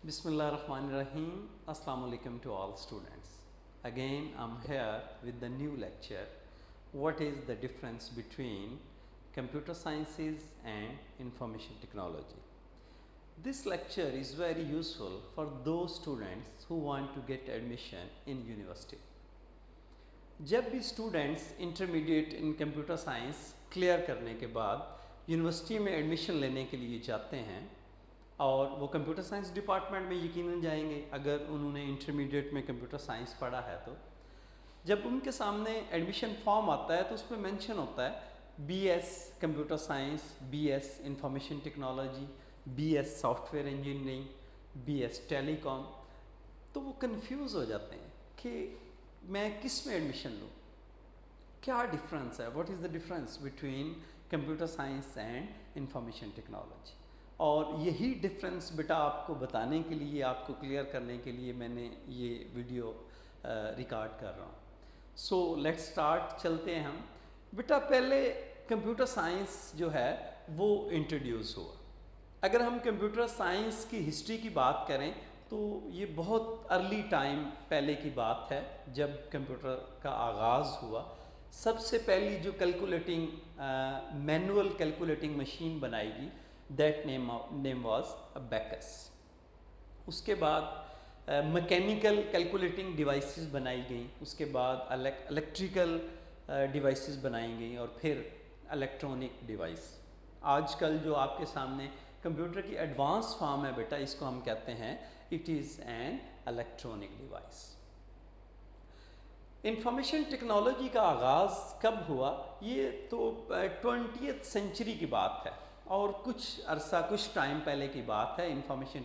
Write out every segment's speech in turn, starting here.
Bismillah Rahman Rahim. Assalamu alaikum to all students. Again, I'm here with the new lecture. What is the difference between computer sciences and information technology? This lecture is very useful for those students who want to get admission in university. जब भी students intermediate इन computer science clear करने के बाद university में admission लेने के लिए जाते हैं और वो कंप्यूटर साइंस डिपार्टमेंट में यकीनन जाएंगे अगर उन्होंने इंटरमीडिएट में कंप्यूटर साइंस पढ़ा है। तो जब उनके सामने एडमिशन फॉर्म आता है तो उसमें मेंशन होता है BS computer science, BS information technology, BS software engineering, BS telecom. तो वो कंफ्यूज हो जाते हैं कि मैं किस में एडमिशन लूँ, क्या डिफरेंस है, what is the difference between computer science and information technology. और यही डिफरेंस बेटा आपको बताने के लिए, आपको क्लियर करने के लिए मैंने ये वीडियो रिकॉर्ड कर रहा हूँ। सो लेट्स स्टार्ट, चलते हैं हम। बेटा पहले कंप्यूटर साइंस जो है वो इंट्रोड्यूस हुआ। अगर हम कंप्यूटर साइंस की हिस्ट्री की बात करें तो ये बहुत अर्ली टाइम पहले की बात है जब कंप्यूटर का आगाज़ हुआ। सबसे पहली जो कैलकुलेटिंग मैनुअल कैलकुलेटिंग मशीन बनाई गई, दैट नेम वाज अबेकस। उसके बाद मैकेनिकल कैलकुलेटिंग डिवाइसेस बनाई गई, उसके बाद इलेक्ट्रिकल डिवाइसेस बनाई गई और फिर इलेक्ट्रॉनिक डिवाइस। आजकल जो आपके सामने कंप्यूटर की एडवांस फॉर्म है बेटा, इसको हम कहते हैं it is an electronic device. Information technology का आगाज़ कब हुआ, ये तो 20th सेंचुरी की बात है और कुछ टाइम पहले की बात है। इंफॉर्मेशन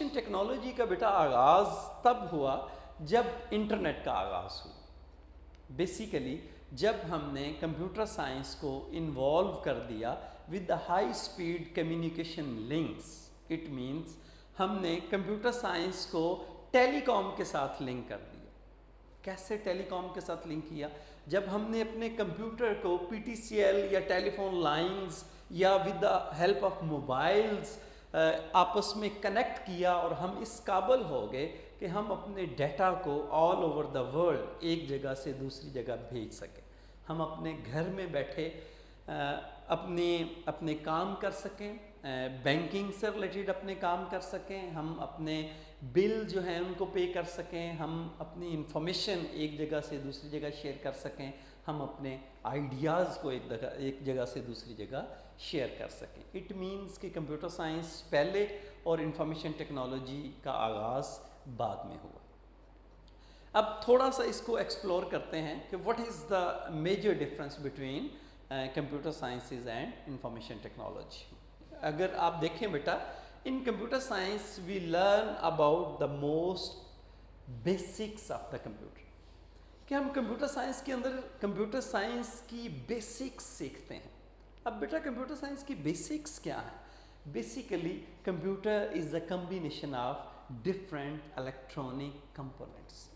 टेक्नोलॉजी का बेटा आगाज़ तब हुआ जब इंटरनेट का आगाज़ हुआ। बेसिकली जब हमने कंप्यूटर साइंस को इन्वॉल्व कर दिया with the high speed communication links, it means हमने कंप्यूटर साइंस को टेलीकॉम के साथ लिंक कर दिया। कैसे टेलीकॉम के साथ लिंक किया? जब हमने अपने कंप्यूटर को पीटीसीएल या टेलीफोन लाइंस या with the help of mobiles आपस में कनेक्ट किया और हम इस काबिल हो गए कि हम अपने डाटा को ऑल ओवर द वर्ल्ड एक जगह से दूसरी जगह भेज सकें। हम अपने घर में बैठे अपने काम कर सकें, बैंकिंग से रिलेटेड अपने काम कर सकें, हम अपने बिल जो हैं उनको पे कर सकें, हम अपनी इंफॉर्मेशन एक जगह से दूसरी जगह शेयर कर सकें, हम अपने आइडियाज़ को एक जगह से दूसरी जगह शेयर कर सकें। इट मीन्स कि कंप्यूटर साइंस पहले और इंफॉर्मेशन टेक्नोलॉजी का आगाज़ बाद में हुआ। अब थोड़ा सा इसको एक्सप्लोर करते हैं कि what is the major difference between computer sciences and information technology. अगर आप देखें बेटा, in computer science we learn about the most basics of the computer, कि हम कंप्यूटर साइंस के अंदर कंप्यूटर साइंस की बेसिक्स सीखते हैं। अब बेटा कंप्यूटर साइंस की बेसिक्स क्या है? Basically computer is the combination of different electronic components.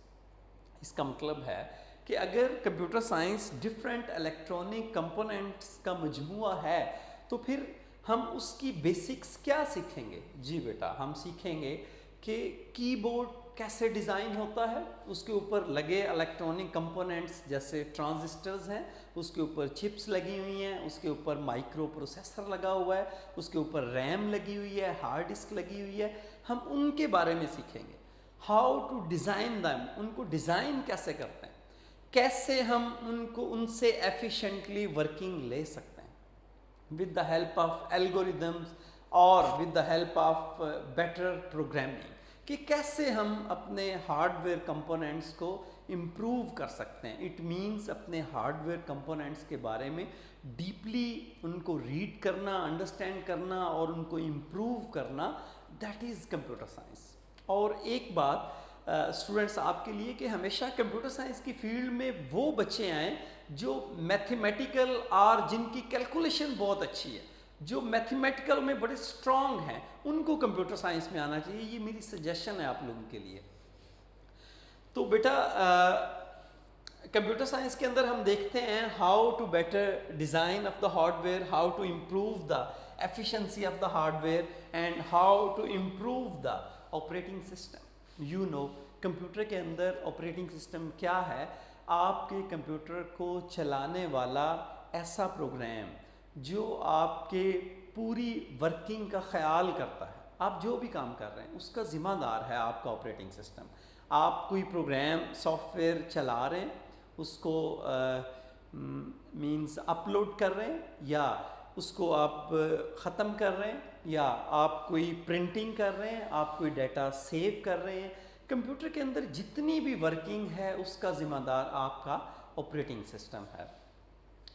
इसका मतलब है कि अगर computer science different electronic components का मजमूआ है तो फिर हम उसकी बेसिक्स क्या सीखेंगे? जी बेटा, हम सीखेंगे कि कीबोर्ड कैसे डिज़ाइन होता है, उसके ऊपर लगे इलेक्ट्रॉनिक कंपोनेंट्स जैसे ट्रांजिस्टर्स हैं, उसके ऊपर चिप्स लगी हुई हैं, उसके ऊपर माइक्रो प्रोसेसर लगा हुआ है, उसके ऊपर रैम लगी हुई है, हार्ड डिस्क लगी हुई है। हम उनके बारे में सीखेंगे, हाउ टू डिज़ाइन दैम, उनको डिज़ाइन कैसे करते हैं, कैसे हम उनको उनसे एफिशिएंटली वर्किंग ले सकते हैं with the help of algorithms और with the help of better programming, कि कैसे हम अपने हार्डवेयर कंपोनेंट्स को इम्प्रूव कर सकते हैं। इट मीन्स अपने हार्डवेयर कंपोनेंट्स के बारे में डीपली उनको रीड करना, अंडरस्टैंड करना और उनको इम्प्रूव करना, दैट इज़ कंप्यूटर साइंस। और एक बात स्टूडेंट्स आपके लिए कि हमेशा कंप्यूटर साइंस की फील्ड में वो बच्चे आएँ जो मैथमेटिकल और जिनकी कैलकुलेशन बहुत अच्छी है, जो मैथमेटिकल में बड़े स्ट्रॉन्ग हैं, उनको कंप्यूटर साइंस में आना चाहिए। ये मेरी सजेशन है आप लोगों के लिए। तो बेटा कंप्यूटर साइंस के अंदर हम देखते हैं how to better design of the hardware, how to improve the efficiency of the hardware and how to improve the operating system. You know, computer के अंदर ऑपरेटिंग सिस्टम क्या है? आपके कंप्यूटर को चलाने वाला ऐसा प्रोग्राम जो आपके पूरी वर्किंग का ख्याल करता है। आप जो भी काम कर रहे हैं उसका ज़िम्मेदार है आपका ऑपरेटिंग सिस्टम। आप कोई प्रोग्राम सॉफ्टवेयर चला रहे हैं, उसको मींस अपलोड कर रहे हैं, या उसको आप ख़त्म कर रहे हैं, या आप कोई प्रिंटिंग कर रहे हैं, आप कोई डाटा सेव कर रहे हैं, कंप्यूटर के अंदर जितनी भी वर्किंग है उसका ज़िम्मेदार आपका ऑपरेटिंग सिस्टम है।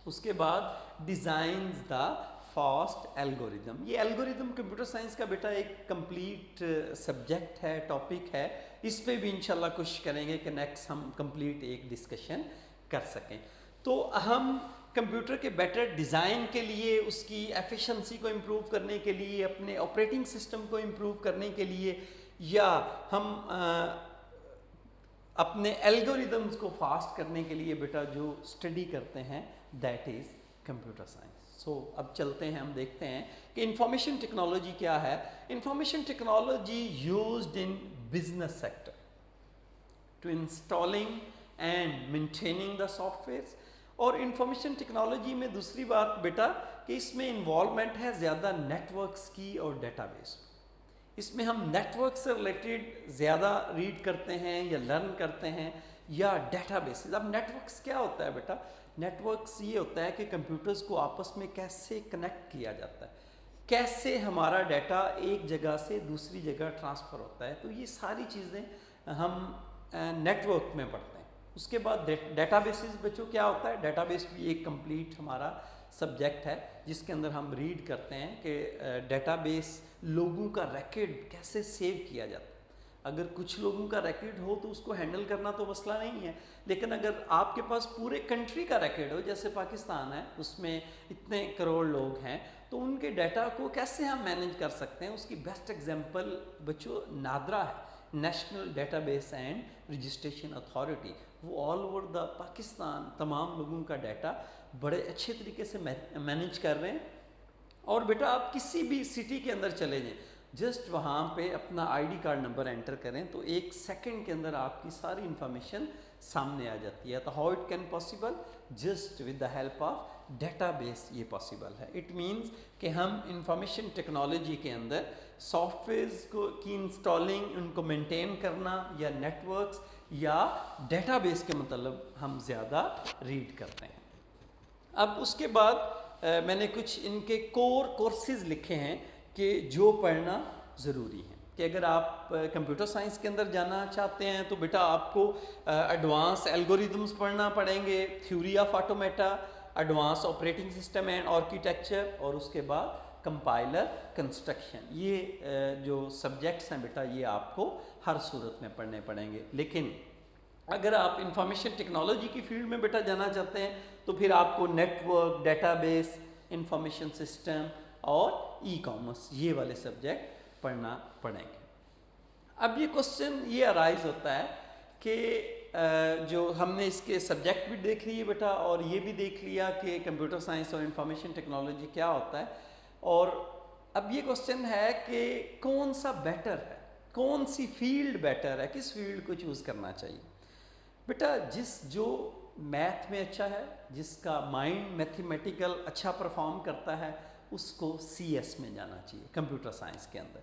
उसके बाद डिज़ाइंस द फास्ट एल्गोरिदम। ये एल्गोरिदम कंप्यूटर साइंस का बेटा एक कंप्लीट सब्जेक्ट है, टॉपिक है। इस पे भी इंशाल्लाह कोशिश करेंगे कि नेक्स्ट हम कंप्लीट एक डिस्कशन कर सकें। तो हम कंप्यूटर के बेटर डिज़ाइन के लिए, उसकी एफिशिएंसी को इम्प्रूव करने के लिए, अपने ऑपरेटिंग सिस्टम को इम्प्रूव करने के लिए, या हम अपने एल्गोरिदम्स को फास्ट करने के लिए बेटा जो स्टडी करते हैं, दैट इज़ कंप्यूटर साइंस। सो अब चलते हैं, हम देखते हैं कि इंफॉर्मेशन टेक्नोलॉजी क्या है। Information technology used in business sector to installing and maintaining the softwares. और इंफॉर्मेशन टेक्नोलॉजी में दूसरी बात बेटा कि इसमें इन्वॉल्वमेंट है ज़्यादा नेटवर्क्स की और डेटाबेस। इसमें हम नेटवर्क से रिलेटेड ज़्यादा रीड करते हैं या लर्न करते हैं, या डेटाबेसेस। अब नेटवर्क्स क्या होता है बेटा? नेटवर्क्स ये होता है कि कंप्यूटर्स को आपस में कैसे कनेक्ट किया जाता है, कैसे हमारा डाटा एक जगह से दूसरी जगह ट्रांसफ़र होता है। तो ये सारी चीज़ें हम नेटवर्क में पढ़ते हैं। उसके बाद डेटाबेसेस बच्चों क्या होता है? डेटाबेस भी एक कंप्लीट हमारा सब्जेक्ट है जिसके अंदर हम रीड करते हैं कि डेटाबेस लोगों का रिकॉर्ड कैसे सेव किया जाता है। अगर कुछ लोगों का रिकॉर्ड हो तो उसको हैंडल करना तो मसला नहीं है, लेकिन अगर आपके पास पूरे कंट्री का रिकॉर्ड हो, जैसे पाकिस्तान है, उसमें इतने करोड़ लोग हैं, तो उनके डाटा को कैसे हम मैनेज कर सकते हैं? उसकी बेस्ट एग्जांपल बच्चों नादरा है, national database and registration authority. वो ऑल ओवर द पाकिस्तान तमाम लोगों का डाटा बड़े अच्छे तरीके से मैनेज कर रहे हैं। और बेटा आप किसी भी सिटी के अंदर चले जाएं, जस्ट वहाँ पे अपना आईडी कार्ड नंबर एंटर करें तो 1 सेकंड के अंदर आपकी सारी इंफॉर्मेशन सामने आ जाती है। तो how it can possible? Just with the help of database ये पॉसिबल है। इट मीन्स कि हम इंफॉर्मेशन टेक्नोलॉजी के अंदर सॉफ्टवेयर्स को की इंस्टॉलिंग, उनको मेंटेन करना, या नेटवर्क्स या डेटाबेस के मतलब हम ज़्यादा रीड करते हैं। अब उसके बाद मैंने कुछ इनके कोर्सेज लिखे हैं कि जो पढ़ना ज़रूरी है। कि अगर आप कंप्यूटर साइंस के अंदर जाना चाहते हैं तो बेटा आपको एडवांस एल्गोरिदम्स पढ़ना पड़ेंगे, theory of automata, advance operating system and architecture, और उसके बाद कंपाइलर कंस्ट्रक्शन। ये जो सब्जेक्ट्स हैं बेटा ये आपको हर सूरत में पढ़ने पड़ेंगे। लेकिन अगर आप इंफॉर्मेशन टेक्नोलॉजी की फील्ड में बेटा जाना चाहते हैं तो फिर आपको नेटवर्क, डेटाबेस, इंफॉर्मेशन सिस्टम और ई कॉमर्स ये वाले सब्जेक्ट पढ़ना पड़ेंगे। अब ये क्वेश्चन ये अराइज होता है कि जो हमने इसके सब्जेक्ट भी देख लिए बेटा, और ये भी देख लिया कि कंप्यूटर साइंस और इंफॉर्मेशन टेक्नोलॉजी क्या होता है, और अब ये क्वेश्चन है कि कौन सा बेटर है, कौन सी फील्ड बेटर है, किस फील्ड को चूज़ करना चाहिए। बेटा जो मैथ में अच्छा है, जिसका माइंड मैथमेटिकल अच्छा परफॉर्म करता है, उसको CS में जाना चाहिए कंप्यूटर साइंस के अंदर।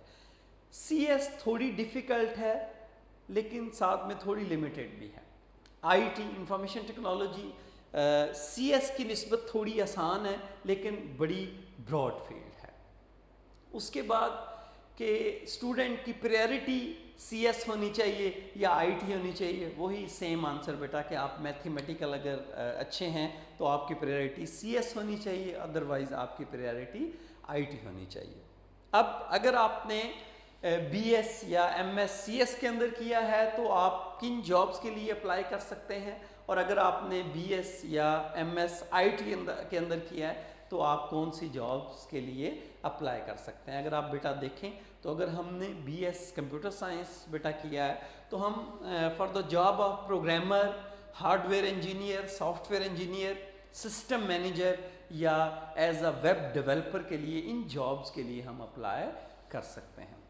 CS थोड़ी डिफ़िकल्ट है लेकिन साथ में थोड़ी लिमिटेड भी है। IT इंफॉर्मेशन टेक्नोलॉजी CS की निस्बत थोड़ी आसान है लेकिन बड़ी ब्रॉड फील्ड है। उसके बाद कि स्टूडेंट की प्रायोरिटी CS होनी चाहिए या IT होनी चाहिए, वही सेम आंसर बेटा कि आप मैथमेटिकल अगर अच्छे हैं तो आपकी प्रायोरिटी CS होनी चाहिए, अदरवाइज़ आपकी प्रायोरिटी IT होनी चाहिए। अब अगर आपने BS या MS CS के अंदर किया है तो आप किन जॉब्स के लिए अप्लाई कर सकते हैं, और अगर आपने BS या MS IT के अंदर किया है तो आप कौन सी जॉब्स के लिए अप्लाई कर सकते हैं। अगर आप बेटा देखें तो अगर हमने BS कंप्यूटर साइंस बेटा किया है तो हम for the job of programmer, hardware engineer, software engineer, system manager, یا ایز اے ویب ڈیولپر کے لیے ان جابس کے لیے ہم اپلائی کر سکتے ہیں.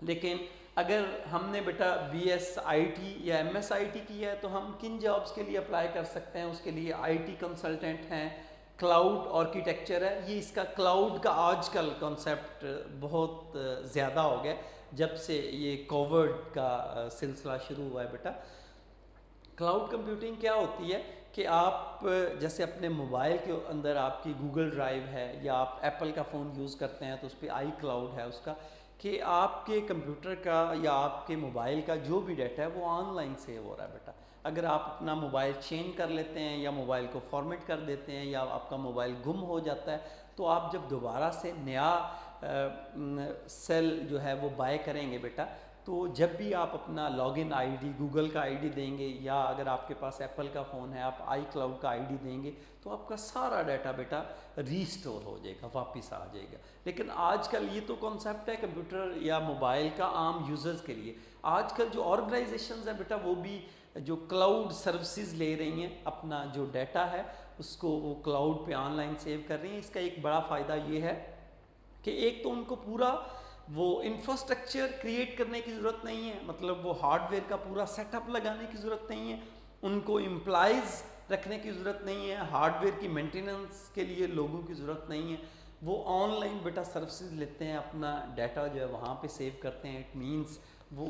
لیکن اگر ہم نے بیٹا بی ایس آئی ٹی یا ایم ایس آئی ٹی کیا ہے تو ہم کن جابس کے لیے اپلائی کر سکتے ہیں؟ اس کے لیے آئی ٹی کنسلٹنٹ ہیں, کلاؤڈ آرکیٹیکچر ہے. یہ اس کا کلاؤڈ کا آج کل کانسیپٹ بہت زیادہ ہو گیا جب سے یہ کووڈ کا سلسلہ شروع ہوا ہے بیٹا. کلاؤڈ کمپیوٹنگ کیا ہوتی ہے کہ آپ جیسے اپنے موبائل کے اندر آپ کی گوگل ڈرائیو ہے یا آپ ایپل کا فون یوز کرتے ہیں تو اس پہ آئی کلاؤڈ ہے اس کا, کہ آپ کے کمپیوٹر کا یا آپ کے موبائل کا جو بھی ڈیٹا ہے وہ آن لائن سیو ہو رہا ہے بیٹا. اگر آپ اپنا موبائل چینج کر لیتے ہیں یا موبائل کو فارمیٹ کر دیتے ہیں یا آپ کا موبائل گم ہو جاتا ہے تو آپ جب دوبارہ سے نیا سیل جو ہے وہ بائی کریں گے بیٹا, تو جب بھی آپ اپنا log in I D Google کا آئی ڈی دیں گے یا اگر آپ کے پاس ایپل کا فون ہے آپ آئی کلاؤڈ کا آئی ڈی دیں گے تو آپ کا سارا ڈیٹا بیٹا ریسٹور ہو جائے گا, واپس آ جائے گا. لیکن آج کل یہ تو کانسیپٹ ہے کمپیوٹر یا موبائل کا عام یوزرز کے لیے. آج کل جو آرگنائزیشنز ہیں بیٹا وہ بھی جو کلاؤڈ سروسز لے رہی ہیں, اپنا جو ڈیٹا ہے اس کو وہ کلاؤڈ پہ آن لائن سیو کر رہی ہیں. اس کا ایک بڑا فائدہ یہ ہے کہ ایک تو ان کو پورا وہ انفراسٹرکچر کریٹ کرنے کی ضرورت نہیں ہے, مطلب وہ ہارڈ ویئر کا پورا سیٹ اپ لگانے کی ضرورت نہیں ہے, ان کو امپلائیز رکھنے کی ضرورت نہیں ہے, ہارڈ ویئر کی مینٹیننس کے لیے لوگوں کی ضرورت نہیں ہے. وہ آن لائن بیٹا سروسز لیتے ہیں, اپنا ڈیٹا جو ہے وہاں پہ سیو کرتے ہیں. اٹ مینس وہ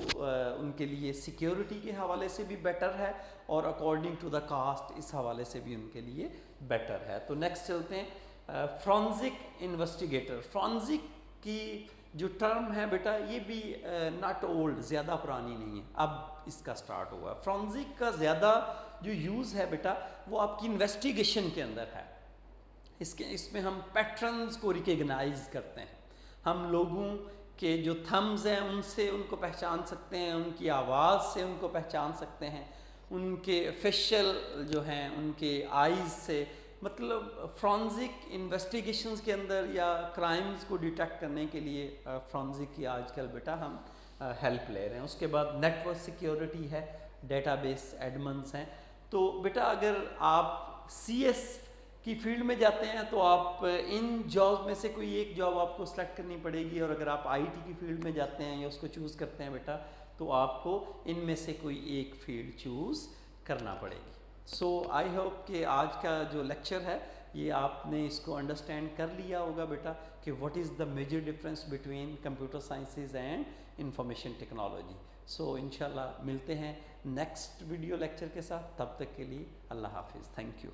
ان کے لیے سیکیورٹی کے حوالے سے بھی بیٹر ہے اور اکارڈنگ ٹو دا کاسٹ اس حوالے سے بھی ان کے لیے بیٹر ہے. تو نیکسٹ چلتے ہیں فرانزک انویسٹیگیٹر. فرانزک کی جو ٹرم ہے بیٹا یہ بھی ناٹ اولڈ, زیادہ پرانی نہیں ہے, اب اس کا سٹارٹ ہوا ہے. فرانزک کا زیادہ جو یوز ہے بیٹا وہ آپ کی انویسٹیگیشن کے اندر ہے. اس میں ہم پیٹرنز کو ریکگنائز کرتے ہیں, ہم لوگوں کے جو تھمز ہیں ان سے ان کو پہچان سکتے ہیں, ان کی آواز سے ان کو پہچان سکتے ہیں, ان کے فیشل جو ہیں ان کے آئیز سے. مطلب فرانزک انویسٹیگیشنز کے اندر یا کرائمز کو ڈیٹیکٹ کرنے کے لیے فرانزک کی آج کل بیٹا ہم ہیلپ لے رہے ہیں. اس کے بعد نیٹ ورک سیکیورٹی ہے, ڈیٹا بیس ایڈمنز ہیں. تو بیٹا اگر آپ سی ایس کی فیلڈ میں جاتے ہیں تو آپ ان جاب میں سے کوئی ایک جاب آپ کو سلیکٹ کرنی پڑے گی, اور اگر آپ آئی ٹی کی فیلڈ میں جاتے ہیں یا اس کو چوز کرتے ہیں بیٹا تو آپ کو ان میں سے کوئی ایک فیلڈ چوز کرنا پڑے گی. سو آئی ہوپ کہ آج کا جو لیکچر ہے یہ آپ نے اس کو انڈرسٹینڈ کر لیا ہوگا بیٹا کہ what is the major difference between computer sciences and information technology. So انشاءاللہ ملتے ہیں نیکسٹ ویڈیو لیکچر کے ساتھ, تب تک کے لیے اللہ حافظ. Thank you.